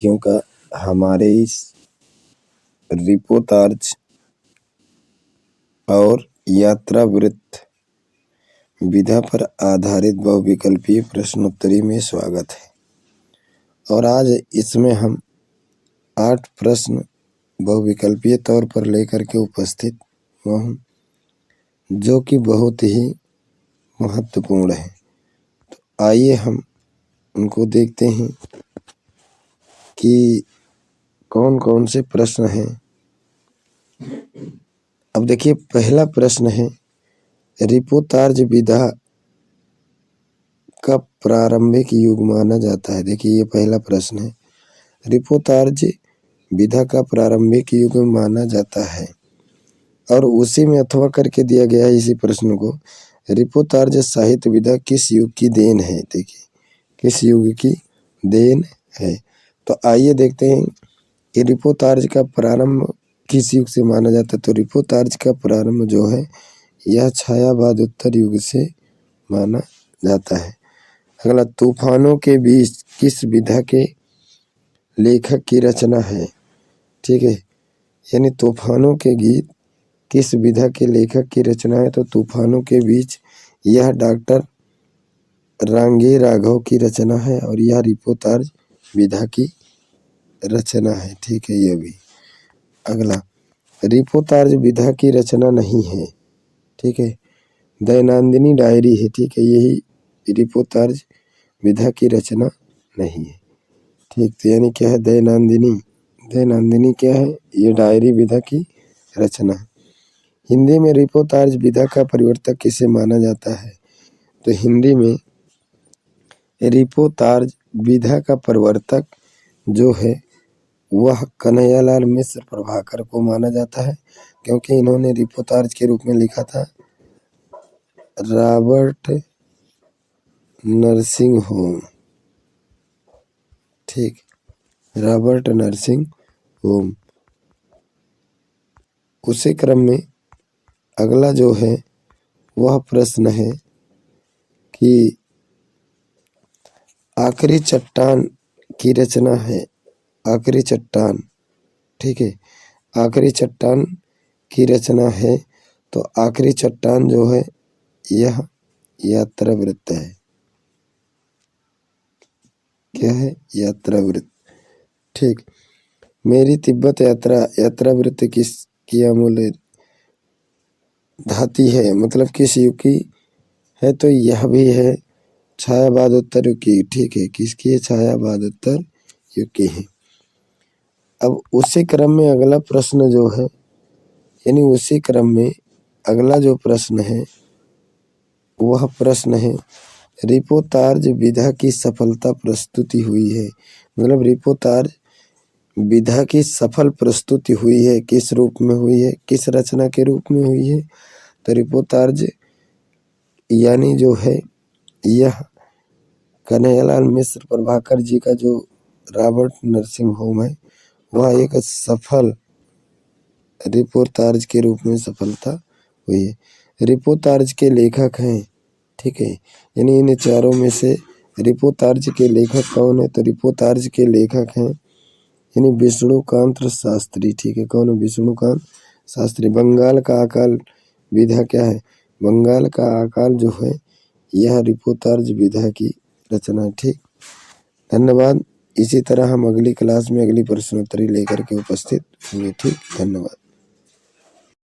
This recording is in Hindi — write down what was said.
क्योंकि हमारे इस रिपोर्टाज और यात्रा वृत्त विधा पर आधारित बहुविकल्पीय प्रश्नोत्तरी में स्वागत है। और आज इसमें हम 8 प्रश्न बहुविकल्पीय तौर पर लेकर के उपस्थित हुआ हूँ, जो कि बहुत ही महत्वपूर्ण है। तो आइए हम उनको देखते हैं कि कौन कौन से प्रश्न हैं। अब देखिए, पहला प्रश्न है, रिपोर्टाज विधा का प्रारंभिक युग माना जाता है। देखिए, ये पहला प्रश्न है, रिपोर्टाज विधा का प्रारंभिक युग माना जाता है। और उसी में अथवा करके दिया गया है इसी प्रश्न को, रिपोर्टाज साहित्य विधा किस युग की देन है। देखिए, किस युग की देन है। तो आइए देखते हैं कि रिपोर्टाज का प्रारंभ किस युग से माना जाता है। तो रिपोर्टाज का प्रारंभ जो है यह छायावादोत्तर युग से माना जाता है। अगला, तूफानों के बीच किस विधा के लेखक की रचना है। ठीक है, यानी तूफानों के गीत किस विधा के लेखक की रचना है। तो तूफानों के बीच यह डॉक्टर रांगे राघव की रचना है और यह रिपोर्टाज विधा की रचना है। ठीक है, यह भी। अगला, रिपोर्टाज विधा की रचना नहीं है। ठीक है, दैनंदिनी डायरी है। ठीक है, यही रिपोर्टाज विधा की रचना नहीं है। ठीक, तो यानी क्या है, दैनंदिनी क्या है, ये डायरी विधा की रचना है। हिंदी में रिपोर्टाज विधा का परिवर्तक किसे माना जाता है। तो हिंदी में रिपोर्टाज विधा का प्रवर्तक जो है वह कन्हैयालाल मिश्र प्रभाकर को माना जाता है, क्योंकि इन्होंने रिपोर्टाज के रूप में लिखा था रॉबर्ट नरसिंह होम। ठीक, रॉबर्ट नरसिंह होम। उसी क्रम में अगला जो है वह प्रश्न है कि आखिरी चट्टान की रचना है। आखिरी चट्टान, ठीक है, आखिरी चट्टान की रचना है। तो आखिरी चट्टान जो है यह यात्रा वृत्त है। क्या है, यात्रा वृत्त। ठीक, मेरी तिब्बत यात्रा वृत्त किसकी अमूल्य धाती है, मतलब किस युग की है। तो यह भी है छायावादोत्तर युग की। ठीक है, किसकी है, छायावादोत्तर युग की है। अब उसी क्रम में अगला प्रश्न जो है, यानी उसी क्रम में अगला जो प्रश्न है वह प्रश्न है, रिपोर्टाज विधा की सफलता प्रस्तुति हुई है। मतलब रिपोर्टाज विधा की सफल प्रस्तुति हुई है, किस रूप में हुई है, किस रचना के रूप में हुई है। तो रिपोर्टाज यानी जो है यह कन्हैयालाल मिश्र प्रभाकर जी का जो रॉबर्ट नरसिंह होम है वह एक सफल रिपोर्टाज के रूप में सफलता हुई है। रिपोर्टाज के लेखक हैं। ठीक है, यानी इन चारों में से रिपोर्टाज के लेखक कौन है। तो रिपोर्टाज के लेखक हैं यानी विष्णुकांत शास्त्री। ठीक है, कौन है, विष्णुकांत शास्त्री। बंगाल का अकाल विधा क्या है, बंगाल का अकाल जो है यह रिपोर्टाज विधा की रचना है। ठीक, धन्यवाद। इसी तरह हम अगली क्लास में अगली प्रश्नोत्तरी लेकर के उपस्थित होंगे। ठीक, धन्यवाद।